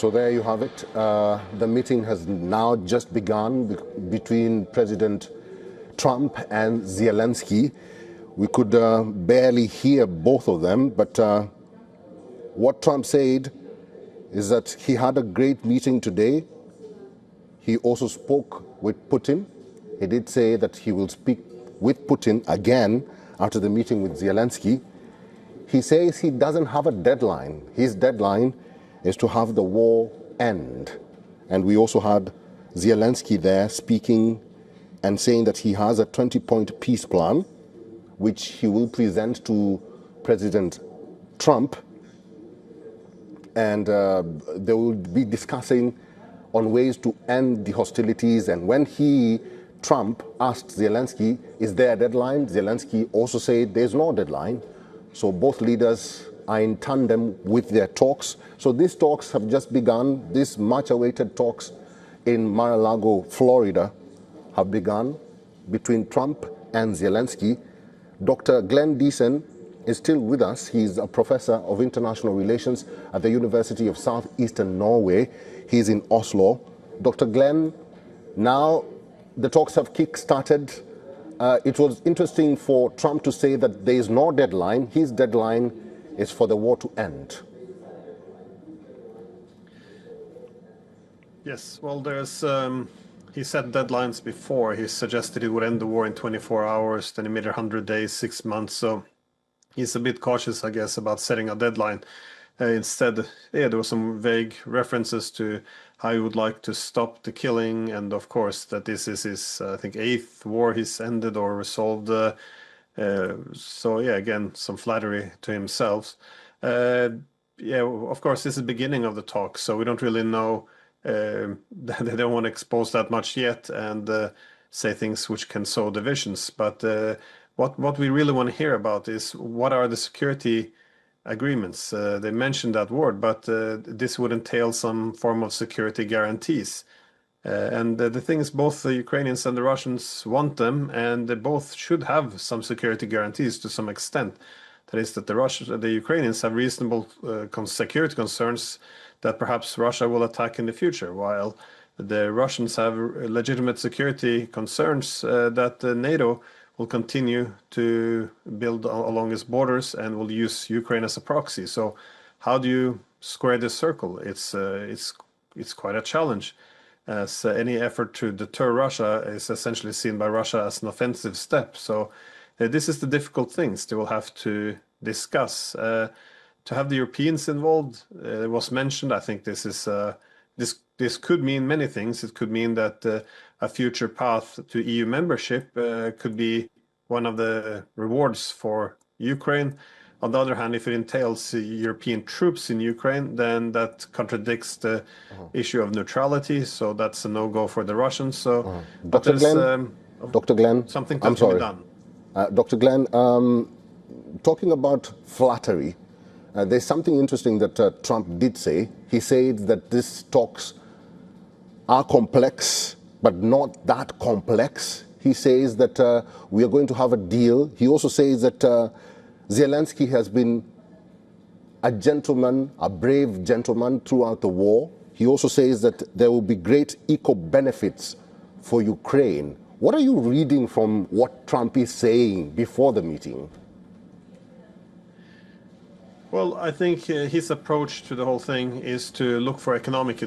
So there you have it. The meeting has now just begun between President Trump and Zelensky. We could barely hear both of them, but what Trump said is that he had a great meeting today. He also spoke with Putin. He did say that he will speak with Putin again after the meeting with Zelensky. He says he doesn't have a deadline. His deadline is to have the war end. And we also had Zelensky there speaking and saying that he has a 20-point peace plan, which he will present to President Trump. And they will be discussing on ways to end the hostilities. And when Trump asked Zelensky, is there a deadline? Zelensky also said there's no deadline. So both leaders are in tandem with their talks. So these talks have just begun. These much-awaited talks in Mar-a-Lago, Florida, have begun between Trump and Zelensky. Dr. Glenn Deason is still with us. He's a professor of international relations at the University of Southeastern Norway. He's in Oslo. Dr. Glenn, now the talks have kick-started. It was interesting for Trump to say that there is no deadline. His deadline is for the war to end. Yes, well, he set deadlines before. He suggested he would end the war in 24 hours, then he made 100 days, 6 months. So he's a bit cautious, I guess, about setting a deadline. Instead, there were some vague references to how he would like to stop the killing, and of course that this is his, I think, 8th war he's ended or resolved. So yeah, again, some flattery to himself. Yeah, of course, this is the beginning of the talk, so we don't really know. They don't want to expose that much yet and say things which can sow divisions. But what we really want to hear about is what are the security agreements. They mentioned that word, but this would entail some form of security guarantees. And the thing is, both the Ukrainians and the Russians want them, and they both should have some security guarantees to some extent. That is, that the Ukrainians have reasonable security concerns that perhaps Russia will attack in the future, while the Russians have legitimate security concerns that NATO will continue to build along its borders and will use Ukraine as a proxy. So how do you square this circle? It's quite a challenge, as any effort to deter Russia is essentially seen by Russia as an offensive step. So this is the difficult things they will have to discuss. To have the Europeans involved, it was mentioned. I think this could mean many things. It could mean that a future path to EU membership could be one of the rewards for Ukraine. On the other hand, if it entails European troops in Ukraine, then that contradicts the issue of neutrality. So that's a no-go for the Russians. So, Dr. Glenn, something that can be done. Dr. Glenn, talking about flattery, there's something interesting that Trump did say. He said that these talks are complex, but not that complex. He says that we are going to have a deal. He also says that Zelensky has been a gentleman, a brave gentleman throughout the war. He also says that there will be great eco-benefits for Ukraine. What are you reading from what Trump is saying before the meeting? Well, I think his approach to the whole thing is to look for economic